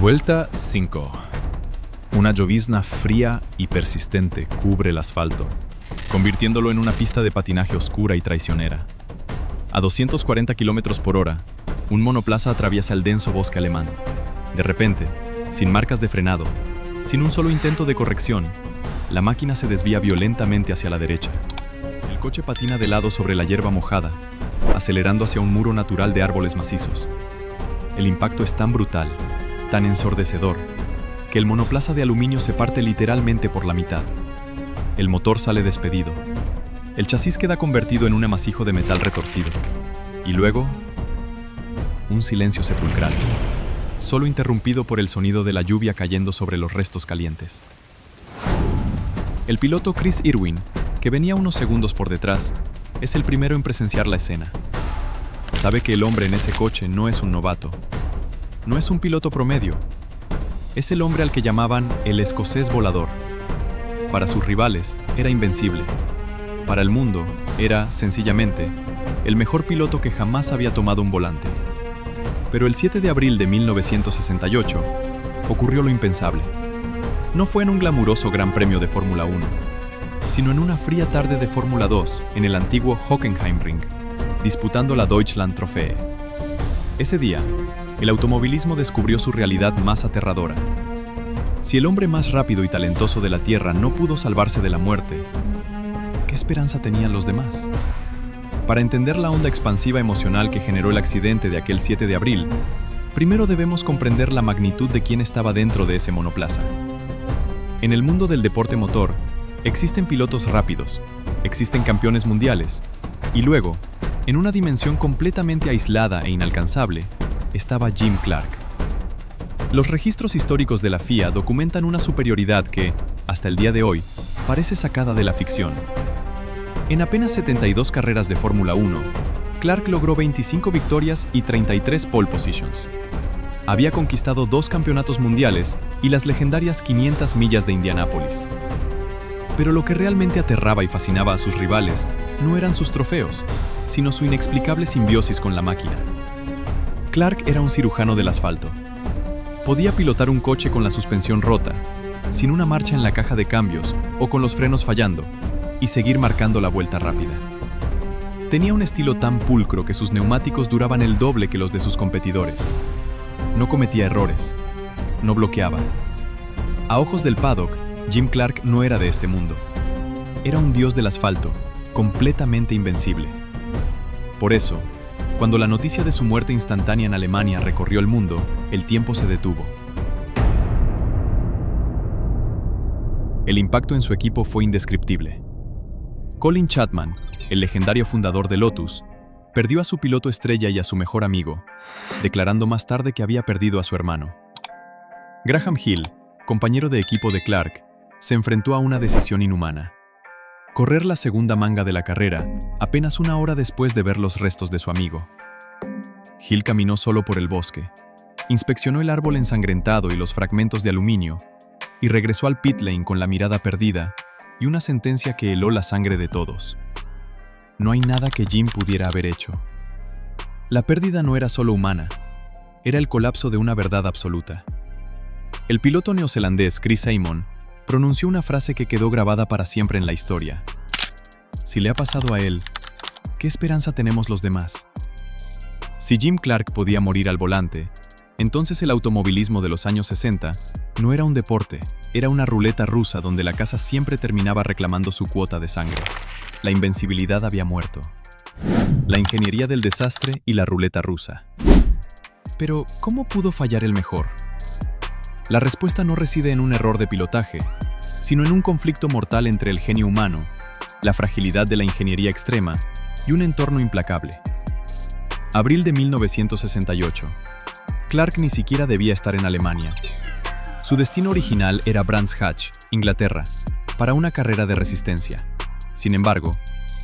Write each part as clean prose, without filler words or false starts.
Vuelta 5. Una llovizna fría y persistente cubre el asfalto, convirtiéndolo en una pista de patinaje oscura y traicionera. A 240 km por hora, un monoplaza atraviesa el denso bosque alemán. De repente, sin marcas de frenado, sin un solo intento de corrección, la máquina se desvía violentamente hacia la derecha. El coche patina de lado sobre la hierba mojada, acelerando hacia un muro natural de árboles macizos. El impacto es tan brutal, tan ensordecedor, que el monoplaza de aluminio se parte literalmente por la mitad. El motor sale despedido. El chasis queda convertido en un amasijo de metal retorcido. Y luego, un silencio sepulcral, solo interrumpido por el sonido de la lluvia cayendo sobre los restos calientes. El piloto Chris Irwin, que venía unos segundos por detrás, es el primero en presenciar la escena. Sabe que el hombre en ese coche no es un novato. No es un piloto promedio. Es el hombre al que llamaban el escocés volador. Para sus rivales, era invencible. Para el mundo, era, sencillamente, el mejor piloto que jamás había tomado un volante. Pero el 7 de abril de 1968, ocurrió lo impensable. No fue en un glamuroso Gran Premio de Fórmula 1, sino en una fría tarde de Fórmula 2 en el antiguo Hockenheimring, disputando la Deutschland Trophäe. Ese día, el automovilismo descubrió su realidad más aterradora. Si el hombre más rápido y talentoso de la Tierra no pudo salvarse de la muerte, ¿qué esperanza tenían los demás? Para entender la onda expansiva emocional que generó el accidente de aquel 7 de abril, primero debemos comprender la magnitud de quién estaba dentro de ese monoplaza. En el mundo del deporte motor, existen pilotos rápidos, existen campeones mundiales, y luego, en una dimensión completamente aislada e inalcanzable, estaba Jim Clark. Los registros históricos de la FIA documentan una superioridad que, hasta el día de hoy, parece sacada de la ficción. En apenas 72 carreras de Fórmula 1, Clark logró 25 victorias y 33 pole positions. Había conquistado 2 campeonatos mundiales y las legendarias 500 millas de Indianápolis. Pero lo que realmente aterraba y fascinaba a sus rivales no eran sus trofeos, sino su inexplicable simbiosis con la máquina. Clark era un cirujano del asfalto. Podía pilotar un coche con la suspensión rota, sin una marcha en la caja de cambios o con los frenos fallando, y seguir marcando la vuelta rápida. Tenía un estilo tan pulcro que sus neumáticos duraban el doble que los de sus competidores. No cometía errores. No bloqueaba. A ojos del paddock, Jim Clark no era de este mundo. Era un dios del asfalto, completamente invencible. Por eso, cuando la noticia de su muerte instantánea en Alemania recorrió el mundo, el tiempo se detuvo. El impacto en su equipo fue indescriptible. Colin Chapman, el legendario fundador de Lotus, perdió a su piloto estrella y a su mejor amigo, declarando más tarde que había perdido a su hermano. Graham Hill, compañero de equipo de Clark, se enfrentó a una decisión inhumana: correr la segunda manga de la carrera, apenas una hora después de ver los restos de su amigo. Hill caminó solo por el bosque, inspeccionó el árbol ensangrentado y los fragmentos de aluminio, y regresó al pit lane con la mirada perdida y una sentencia que heló la sangre de todos. No hay nada que Jim pudiera haber hecho. La pérdida no era solo humana, era el colapso de una verdad absoluta. El piloto neozelandés Chris Amon pronunció una frase que quedó grabada para siempre en la historia. Si le ha pasado a él, ¿qué esperanza tenemos los demás? Si Jim Clark podía morir al volante, entonces el automovilismo de los años 60 no era un deporte, era una ruleta rusa donde la casa siempre terminaba reclamando su cuota de sangre. La invencibilidad había muerto. La ingeniería del desastre y la ruleta rusa. Pero, ¿cómo pudo fallar el mejor? La respuesta no reside en un error de pilotaje, sino en un conflicto mortal entre el genio humano, la fragilidad de la ingeniería extrema y un entorno implacable. Abril de 1968. Clark ni siquiera debía estar en Alemania. Su destino original era Brands Hatch, Inglaterra, para una carrera de resistencia. Sin embargo,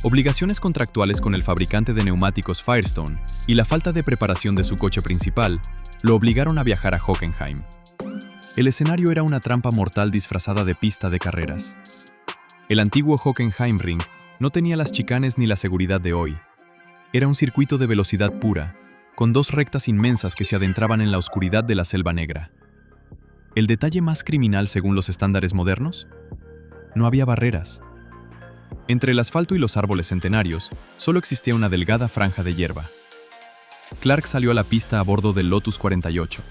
obligaciones contractuales con el fabricante de neumáticos Firestone y la falta de preparación de su coche principal lo obligaron a viajar a Hockenheim. El escenario era una trampa mortal disfrazada de pista de carreras. El antiguo Hockenheimring no tenía las chicanes ni la seguridad de hoy. Era un circuito de velocidad pura, con 2 rectas inmensas que se adentraban en la oscuridad de la Selva Negra. ¿El detalle más criminal según los estándares modernos? No había barreras. Entre el asfalto y los árboles centenarios, solo existía una delgada franja de hierba. Clark salió a la pista a bordo del Lotus 48.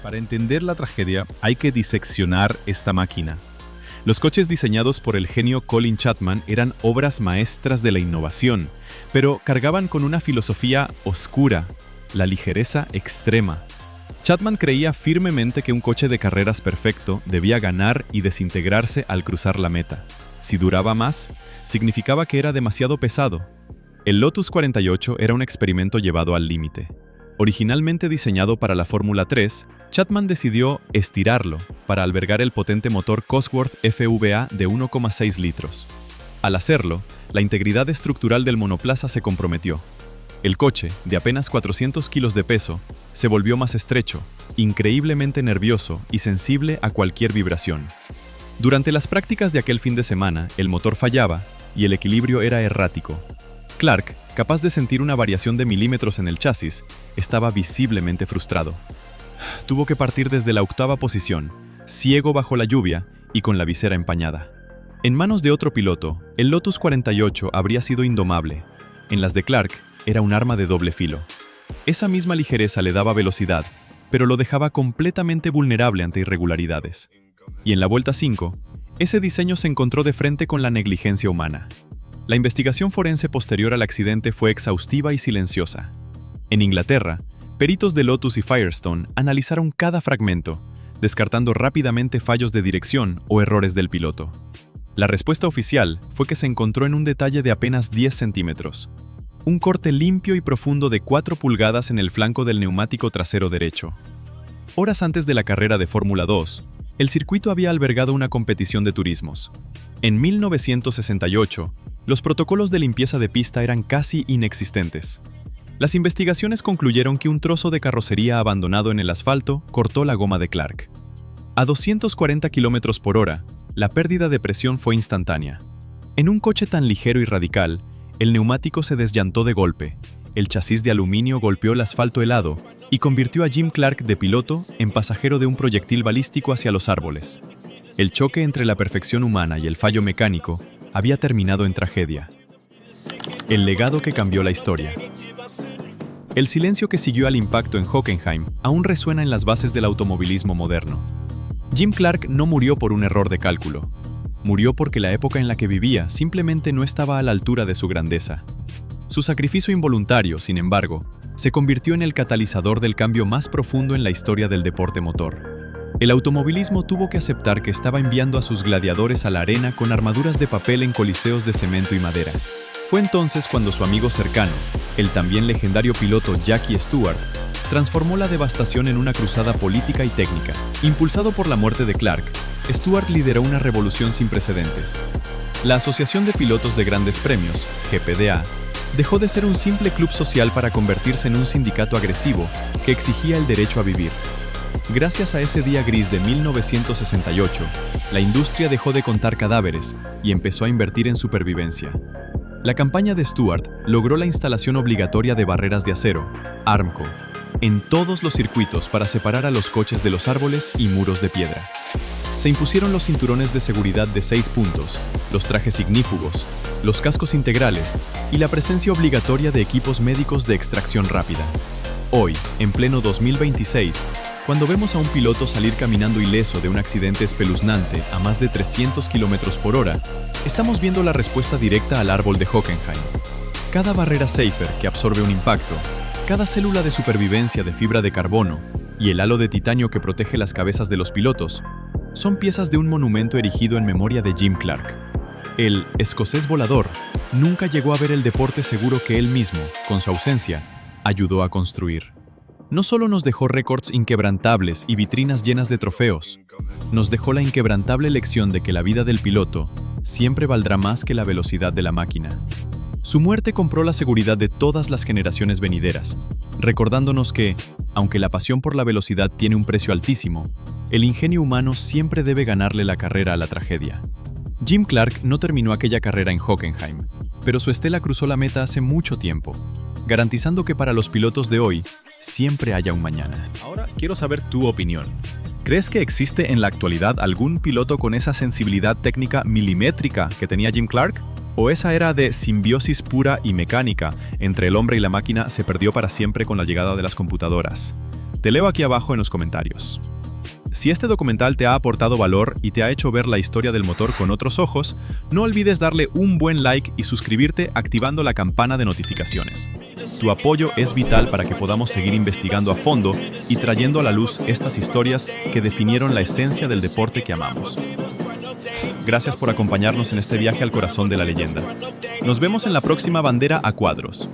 Para entender la tragedia, hay que diseccionar esta máquina. Los coches diseñados por el genio Colin Chapman eran obras maestras de la innovación, pero cargaban con una filosofía oscura, la ligereza extrema. Chapman creía firmemente que un coche de carreras perfecto debía ganar y desintegrarse al cruzar la meta. Si duraba más, significaba que era demasiado pesado. El Lotus 48 era un experimento llevado al límite. Originalmente diseñado para la Fórmula 3, Chapman decidió estirarlo para albergar el potente motor Cosworth FVA de 1,6 litros. Al hacerlo, la integridad estructural del monoplaza se comprometió. El coche, de apenas 400 kilos de peso, se volvió más estrecho, increíblemente nervioso y sensible a cualquier vibración. Durante las prácticas de aquel fin de semana, el motor fallaba y el equilibrio era errático. Clark, capaz de sentir una variación de milímetros en el chasis, estaba visiblemente frustrado. Tuvo que partir desde la 8ª posición, ciego bajo la lluvia y con la visera empañada. En manos de otro piloto, el Lotus 48 habría sido indomable. En las de Clark, era un arma de doble filo. Esa misma ligereza le daba velocidad, pero lo dejaba completamente vulnerable ante irregularidades. Y en la vuelta 5, ese diseño se encontró de frente con la negligencia humana. La investigación forense posterior al accidente fue exhaustiva y silenciosa. En Inglaterra, peritos de Lotus y Firestone analizaron cada fragmento, descartando rápidamente fallos de dirección o errores del piloto. La respuesta oficial fue que se encontró en un detalle de apenas 10 centímetros. Un corte limpio y profundo de 4 pulgadas en el flanco del neumático trasero derecho. Horas antes de la carrera de Fórmula 2, el circuito había albergado una competición de turismos. En 1968, los protocolos de limpieza de pista eran casi inexistentes. Las investigaciones concluyeron que un trozo de carrocería abandonado en el asfalto cortó la goma de Clark. A 240 km por hora, la pérdida de presión fue instantánea. En un coche tan ligero y radical, el neumático se desllantó de golpe, el chasis de aluminio golpeó el asfalto helado y convirtió a Jim Clark de piloto en pasajero de un proyectil balístico hacia los árboles. El choque entre la perfección humana y el fallo mecánico había terminado en tragedia. El legado que cambió la historia. El silencio que siguió al impacto en Hockenheim aún resuena en las bases del automovilismo moderno. Jim Clark no murió por un error de cálculo. Murió porque la época en la que vivía simplemente no estaba a la altura de su grandeza. Su sacrificio involuntario, sin embargo, se convirtió en el catalizador del cambio más profundo en la historia del deporte motor. El automovilismo tuvo que aceptar que estaba enviando a sus gladiadores a la arena con armaduras de papel en coliseos de cemento y madera. Fue entonces cuando su amigo cercano, el también legendario piloto Jackie Stewart, transformó la devastación en una cruzada política y técnica. Impulsado por la muerte de Clark, Stewart lideró una revolución sin precedentes. La Asociación de Pilotos de Grandes Premios, GPDA, dejó de ser un simple club social para convertirse en un sindicato agresivo que exigía el derecho a vivir. Gracias a ese día gris de 1968, la industria dejó de contar cadáveres y empezó a invertir en supervivencia. La campaña de Stewart logró la instalación obligatoria de barreras de acero, ARMCO, en todos los circuitos para separar a los coches de los árboles y muros de piedra. Se impusieron los cinturones de seguridad de 6 puntos, los trajes ignífugos, los cascos integrales y la presencia obligatoria de equipos médicos de extracción rápida. Hoy, en pleno 2026, cuando vemos a un piloto salir caminando ileso de un accidente espeluznante a más de 300 km por hora, estamos viendo la respuesta directa al árbol de Hockenheim. Cada barrera Safer que absorbe un impacto, cada célula de supervivencia de fibra de carbono y el halo de titanio que protege las cabezas de los pilotos son piezas de un monumento erigido en memoria de Jim Clark. El escocés volador nunca llegó a ver el deporte seguro que él mismo, con su ausencia, ayudó a construir. No solo nos dejó récords inquebrantables y vitrinas llenas de trofeos, nos dejó la inquebrantable lección de que la vida del piloto siempre valdrá más que la velocidad de la máquina. Su muerte compró la seguridad de todas las generaciones venideras, recordándonos que, aunque la pasión por la velocidad tiene un precio altísimo, el ingenio humano siempre debe ganarle la carrera a la tragedia. Jim Clark no terminó aquella carrera en Hockenheim, pero su estela cruzó la meta hace mucho tiempo, garantizando que para los pilotos de hoy siempre haya un mañana. Ahora quiero saber tu opinión. ¿Crees que existe en la actualidad algún piloto con esa sensibilidad técnica milimétrica que tenía Jim Clark? ¿O esa era de simbiosis pura y mecánica entre el hombre y la máquina se perdió para siempre con la llegada de las computadoras? Te leo aquí abajo en los comentarios. Si este documental te ha aportado valor y te ha hecho ver la historia del motor con otros ojos, no olvides darle un buen like y suscribirte activando la campana de notificaciones. Tu apoyo es vital para que podamos seguir investigando a fondo y trayendo a la luz estas historias que definieron la esencia del deporte que amamos. Gracias por acompañarnos en este viaje al corazón de la leyenda. Nos vemos en la próxima Bandera a Cuadros.